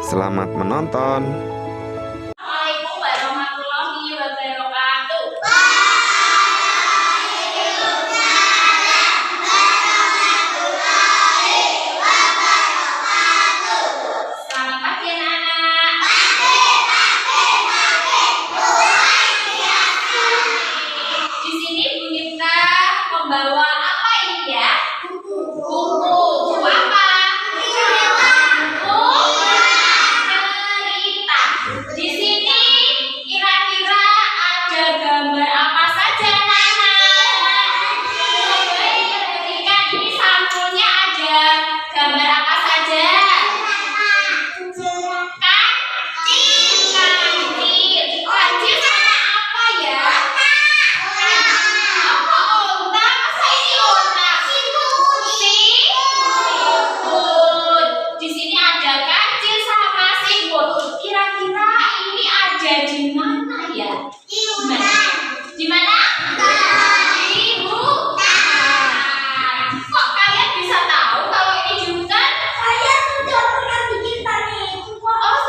Selamat menonton. Assalamualaikum warahmatullahi wabarakatuh. Selamat pagi anak-anak. Di sini Bu Nipta membawa apa ini ya? Buku. Buku apa? Buku cerita. Di sini kira-kira ada gambar apa saja, anak-anak? Perhatikan ini sampulnya ada gambar apa saja? Kancil. Kancil sama apa ya? Apa onta? Masa ini onta? Siput. Di sini ada kancil sama siput. Kira-kira ini ada di mana ya? Di mana? Di hutan. Kok kalian bisa tahu kalau ini di hutan? Oh,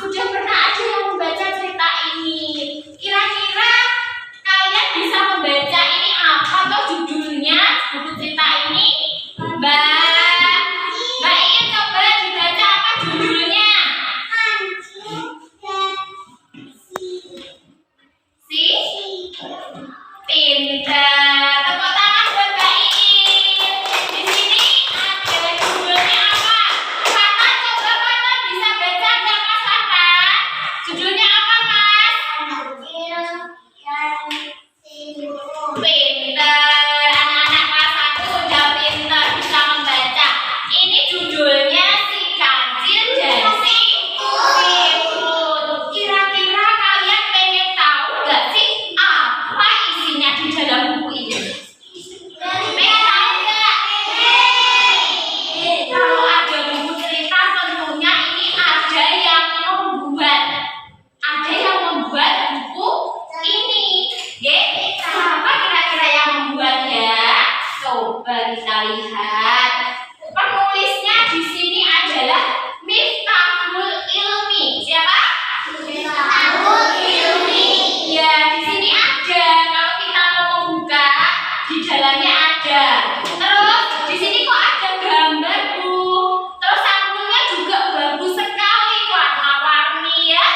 sudah pernah ada yang membaca cerita ini. Kira-kira kalian bisa membaca ini apa atau judulnya buku cerita ini? Mbak Iin coba dibaca apa judulnya? Pintar. Tepuk tangan buat Mbak Iin. Di sini ada judulnya apa? Fatan, coba Fatan bisa baca nggak Mas Fatan? Judulnya apa Mas? Pintar. Anak-anak kelas 1 udah pintar bisa membaca. Ini judulnya Si Kancil dan Si Siput. Kira-kira kalian pengen tahu nggak sih apa isinya di dalam buku ini? Pengen tahu nggak? Kalau ada buku cerita tentunya ini ada yang membuat. Ada yang membuat buku ini. Siapa kira-kira yang membuatnya? Coba kita lihat. Penulisnya di sini adalah Miftahul Ilmi. Siapa? Miftahul Ilmi. Ya, di sini ada. Kalau kita mau membuka, di dalamnya ada. Terus di sini kok ada gambar, Bu? Terus sampulnya juga bagus sekali, warna-warni ya.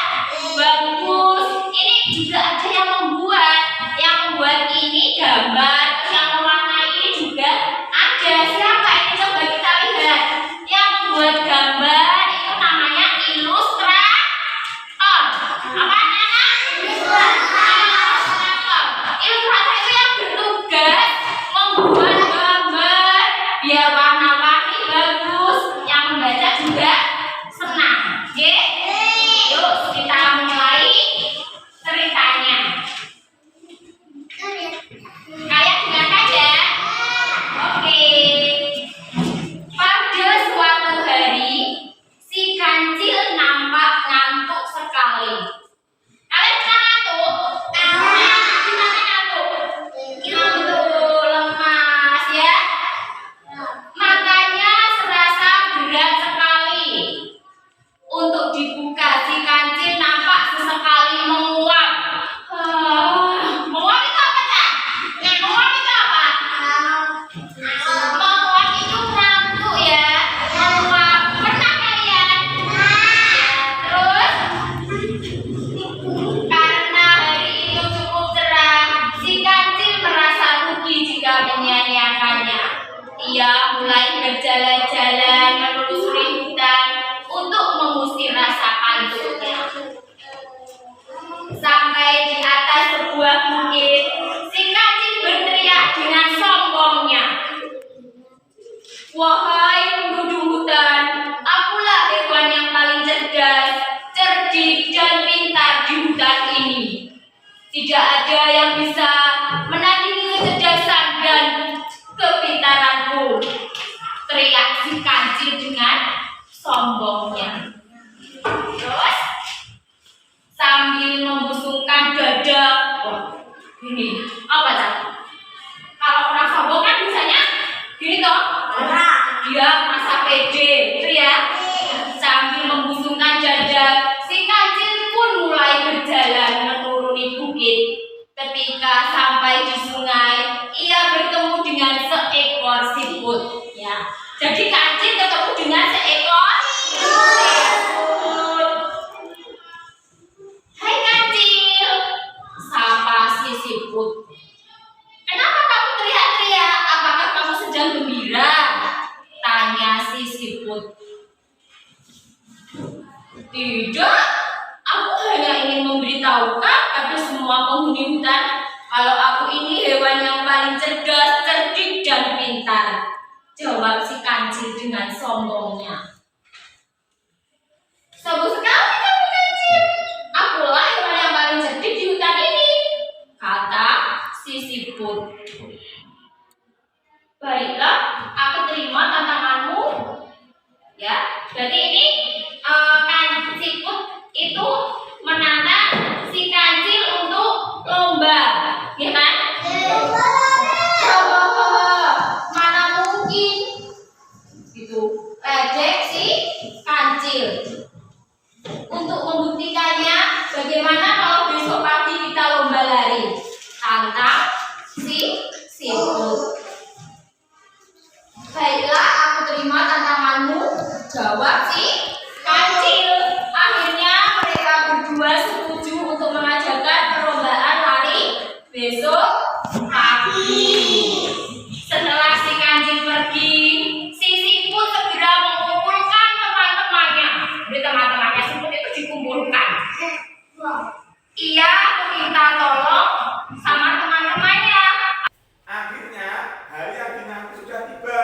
Bagus. Ini juga ada yang membuat. Yang membuat ini gambar, terus yang mewarnai ini juga ada. Siapa ini? Coba kita lihat. Yang membuat gambar itu namanya ilustrator. Apa namanya? Ilustrator. Ilustrator itu yang bertugas membuat gambar biar warna-warni bagus, yang membaca juga senang. Oke? Yuk kita mulai ceritanya. Kalian dengarkan ya. Oke. Pada suatu hari, si kancil nampak ngantuk sekali. Kalian pernah ngantuk? Gimana ngantuk? Ngantuk, lemas ya. Matanya serasa berat sekali. Untuk dibuka, si kancil nampak sesekali menguap. Menguap itu apa, Kak? Menguap itu apa? Menguap itu ngantuk ya. Menguap. Pernah kalian? Terus karena hari itu cukup cerah, si kancil merasa rugi jika menyia-nyiakannya. Ia mulai berjalan-jalan menelusuri hutan untuk mengusir rasa kantuknya. Sampai di atas sebuah bukit, si kancil berteriak dengan sombongnya. Wahai penduduk hutan, akulah hewan yang paling cerdas, cerdik, dan pintar di hutan ini. Tidak ada yang bisa menandingi kecerdasan dan kepintaranku, teriak si kancil dengan sombongnya. Terus sambil membusungkan dada, wah, ini apa tadi? Kalau orang sombong kan biasanya gini toh, dia merasa pede, itu ya. Sambil Tidak, aku hanya ingin memberitahukan pada semua penghuni hutan kalau aku ini hewan yang paling cerdas, cerdik, dan pintar. Jawab si kancil dengan sombongnya. Sombong sekali kamu kancil. Akulah hewan yang paling cerdik di hutan ini, kata si siput. Baiklah, aku terima tantanganmu. Ya, jadi ini kan siput itu menantang si kancil untuk lomba, ya kan? Mana mungkin gitu ejek si kancil. Untuk membuktikannya, bagaimana kalau besok pagi kita lomba lari? Tantang si siput. Baiklah, aku terima tantanganmu, jawab si kancil. Akhirnya mereka berdua setuju untuk mengadakan perlombaan lari besok pagi. Setelah si kancil pergi, si siput segera mengumpulkan teman-temannya. Jadi teman-temannya siput itu dikumpulkan. Ia meminta tolong sama teman-temannya. Akhirnya hari yang dinanti sudah tiba.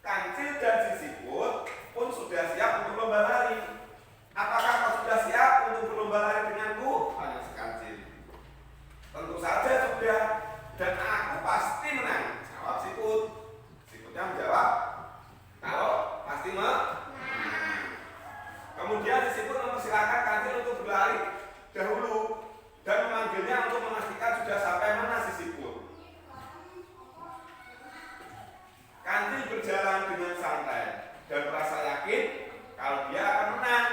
Kancil dan si siput pun sudah siap untuk lomba lari. Apakah kau sudah siap untuk berlomba lari denganku? Tanya si kancil. Tentu saja sudah, dan aku pasti menang, jawab siput. Siputnya menjawab, kalau pasti menang. Kemudian si siput mempersilahkan kancil untuk berlari dahulu dan memanggilnya untuk memastikan sudah sampai mana si siput. Kancil berjalan dengan santai dan merasa yakin kalau dia akan menang.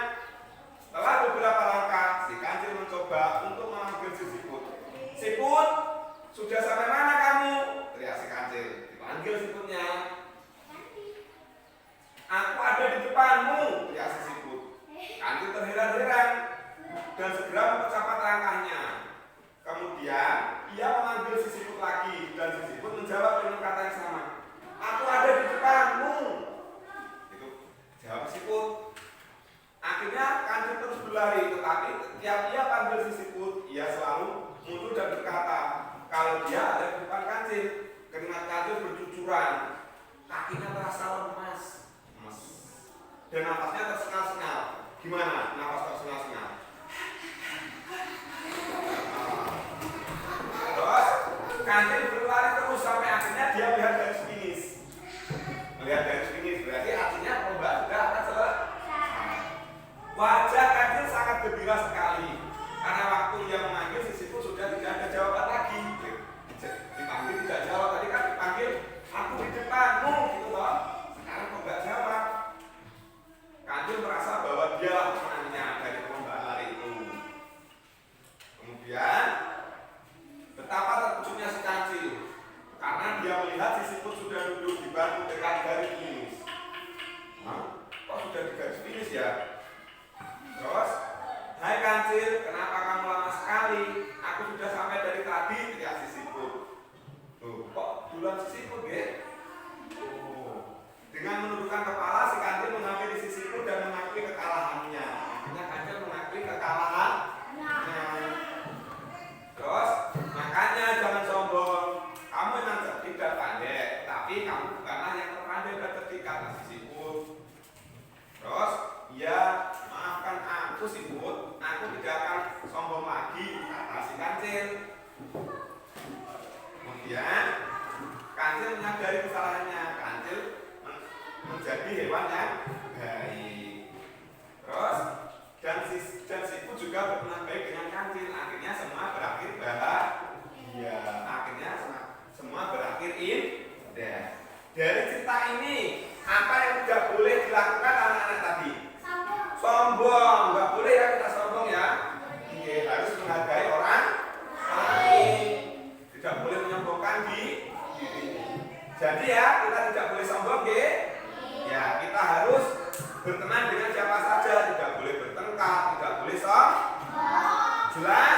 Setelah beberapa langkah, si kancil mencoba untuk memanggil si siput. Siput, sudah sampai mana kamu? Teriak si kancil. Dipanggil siputnya. Aku ada di depanmu, teriak si siput. Kancil terheran-heran dan segera mempercepat langkahnya. Kemudian ia memanggil si siput lagi dan si siput menjawab dengan kata yang sama. Aku ada di depanmu. Itu jawab siput. Akhirnya kancil terus berlari, tetapi setiap ia panggil si siput, ia selalu mundur dan berkata, kalau dia ada di depan kancil. Keringat kancil bercucuran, kakinya terasa lemas, dan nafasnya tersengal-sengal. Gimana nafas tersengal-sengal? Terus kancil berlari terus sampai akhirnya dia melihat garis finish. Melihat garis finish berarti artinya perlombaan sudah akan selesai. Wajah kancil sangat gembira sekali karena waktu ia memanggil si siput sudah tidak ada jawaban lagi. Dipanggil tidak jawab, tadi kan dipanggil aku di depanmu gitu loh. Sekarang kok nggak jawab. Kancil merasa bahwa dialah pemenangnya dari perlombaan lari itu. Kemudian betapa terkejutnya si kancil karena dia melihat si siput sudah duduk di bangku dekat garis finish. Kok sudah di garis finish ya? Terus, hai kancil, kenapa kamu lama sekali? Aku sudah sampai dari tadi, teriak si siput. Loh, kok duluan si siput ya? Dengan menundukkan kepala, si kancil menghampiri si siput dan mengakui kekalahannya. Akhirnya kancil mengakui kekalahannya. Terus, makanya jangan sombong. Kamu memang cerdik dan pandai, tapi kamu bukanlah yang terpandai dan cerdik, kata si siput. Terus, ya maafkan aku siput, aku tidak akan sombong lagi, kata si kancil. Kemudian kancil menyadari kesalahannya. Kancil menjadi hewan yang baik. Terus dan siput juga berteman baik dengan kancil. Akhirnya semua berakhir bahagia. Akhirnya semua berakhir indah. Dari cerita ini, apa yang tidak boleh dilakukan anak-anak tadi? Sombong, nggak boleh ya kita sombong ya. Iya, harus menghargai orang lain. Tidak boleh menyombongkan diri. Jadi ya, kita tidak boleh sombong ya. Ya, kita harus berteman dengan siapa saja. Tidak boleh bertengkar, tidak boleh sombong. Jelas?